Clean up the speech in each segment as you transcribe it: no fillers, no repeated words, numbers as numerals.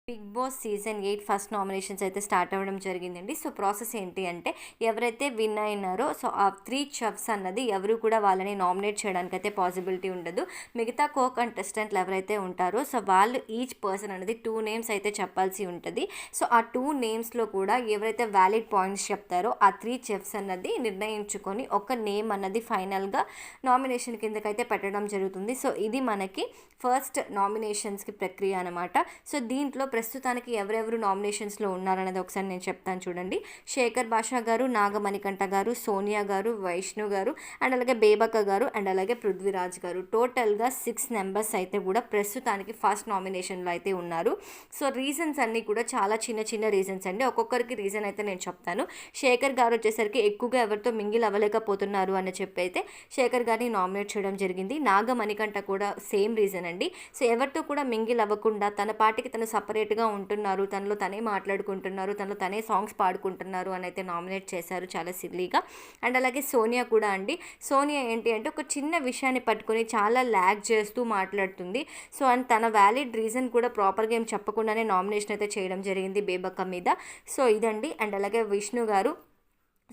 Big boss season 8 first nominations అయితే start అవ్వడం జరిగిందండి. సో ప్రాసెస్ ఏంటి అంటే ఎవరైతే విన్ అయినారో సో ఆ 3 చెఫ్స్ అన్నది ఎవరు కూడా వాళ్ళని నామినేట్ చేయడానికైతే పాసిబిలిటీ ఉండదు. మిగతా కంటెస్టెంట్లు ఎవరైతే ఉంటారో సో వాళ్ళు ఈచ్ పర్సన్ అనేది 2 నేమ్స్ అయితే చెప్పాల్సి ఉంటుంది. సో ఆ 2 నేమ్స్లో కూడా ఎవరైతే వ్యాలిడ్ పాయింట్స్ చెప్తారో ఆ 3 చెఫ్స్ అన్నది నిర్ణయించుకొని ఒక నేమ్ అన్నది ఫైనల్గా నామినేషన్ కిందకైతే పెట్టడం జరుగుతుంది. సో ఇది మనకి ఫస్ట్ నామినేషన్స్కి ప్రక్రియ అనమాట. సో దీంట్లో ప్రస్తుతానికి ఎవరెవరు నామినేషన్స్లో ఉన్నారనేది ఒకసారి నేను చెప్తాను చూడండి. శేఖర్ భాషా గారు, నాగమణికంఠ గారు, సోనియా గారు, వైష్ణు గారు అండ్ అలాగే బేబక్క గారు అండ్ అలాగే పృథ్వీరాజ్ గారు, టోటల్గా 6 మెంబర్స్ అయితే కూడా ప్రస్తుతానికి ఫస్ట్ నామినేషన్లో అయితే ఉన్నారు. సో రీజన్స్ అన్నీ కూడా చాలా చిన్న చిన్న రీజన్స్ అండి. ఒక్కొక్కరికి రీజన్ అయితే నేను చెప్తాను. శేఖర్ గారు వచ్చేసరికి ఎక్కువగా ఎవరితో మింగిల్ అవ్వలేకపోతున్నారు అని చెప్పి అయితే శేఖర్ గారిని నామినేట్ చేయడం జరిగింది. నాగమణికంఠ కూడా సేమ్ రీజన్ అండి. సో ఎవరితో కూడా మింగిల్ అవ్వకుండా తన పాటికి తను సపరేట్గా ఉంటున్నారు, తనలో తనే మాట్లాడుకుంటున్నారు, తనలో తనే సాంగ్స్ పాడుకుంటున్నారు అని అయితే నామినేట్ చేశారు చాలా సిల్లీగా. అండ్ అలాగే సోనియా కూడా అండి. సోనియా ఏంటి అంటే ఒక చిన్న విషయాన్ని పట్టుకొని చాలా ల్యాగ్ చేస్తూ మాట్లాడుతుంది. సో అండ్ తన వ్యాలిడ్ రీజన్ కూడా ప్రాపర్గా ఏం చెప్పకుండానే నామినేషన్ అయితే చేయడం జరిగింది బేబక్క మీద. సో ఇదండి. అండ్ అలాగే విష్ణు గారు,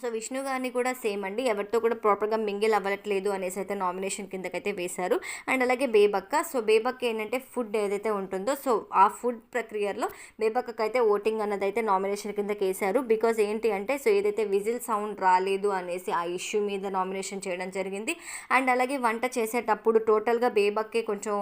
సో విష్ణు గారిని కూడా సేమ్ అండి, ఎవరితో కూడా ప్రాపర్గా మింగిల్ అవ్వట్లేదు అనేసి అయితే నామినేషన్ కిందకైతే వేశారు. అండ్ అలాగే బేబక్క, సో బేబక్క ఏంటంటే ఫుడ్ ఏదైతే ఉంటుందో సో ఆ ఫుడ్ ప్రక్రియలో బేబక్కకి అయితే ఓటింగ్ అన్నది అయితే నామినేషన్ కిందకి వేశారు. బికాజ్ ఏంటి అంటే సో ఏదైతే విజిల్ సౌండ్ రాలేదు అనేసి ఆ ఇష్యూ మీద నామినేషన్ చేయడం జరిగింది. అండ్ అలాగే వంట చేసేటప్పుడు టోటల్గా బేబక్కే కొంచెం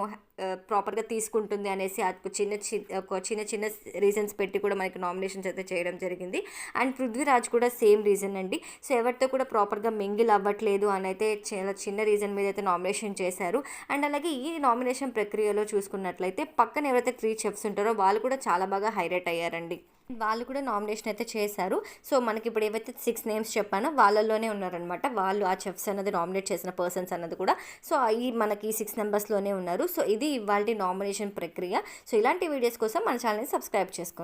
ప్రాపర్గా తీసుకుంటుంది అనేసి చిన్న చిన్న రీజన్స్ పెట్టి కూడా మనకి నామినేషన్స్ అయితే చేయడం జరిగింది. అండ్ పృథ్వీరాజ్ కూడా సేమ్ రీజన్ అండి. సో ఎవరితో కూడా ప్రాపర్గా మింగిల్ అవ్వట్లేదు అని అయితే చాలా చిన్న రీజన్ మీద అయితే నామినేషన్ చేశారు. అండ్ అలాగే ఈ నామినేషన్ ప్రక్రియలో చూసుకున్నట్లయితే పక్కన ఎవరైతే 3 చెఫ్స్ ఉంటారో వాళ్ళు కూడా చాలా బాగా హైలైట్ అయ్యారండి. వాళ్ళు కూడా నామినేషన్ అయితే చేశారు. సో మనకి ఇప్పుడు ఏవైతే 6 నేమ్స్ చెప్పానో వాళ్ళల్లోనే ఉన్నారనమాట. వాళ్ళు ఆ చెఫ్స్ అన్నది నామినేట్ చేసిన పర్సన్స్ అన్నది కూడా సో ఈ మనకి 6 మెంబర్స్లోనే ఉన్నారు. సో ఇది ఇవాల్టి నామినేషన్ ప్రక్రియ. సో ఇలాంటి వీడియోస్ కోసం మన ఛానల్ని సబ్స్క్రైబ్ చేసుకోండి.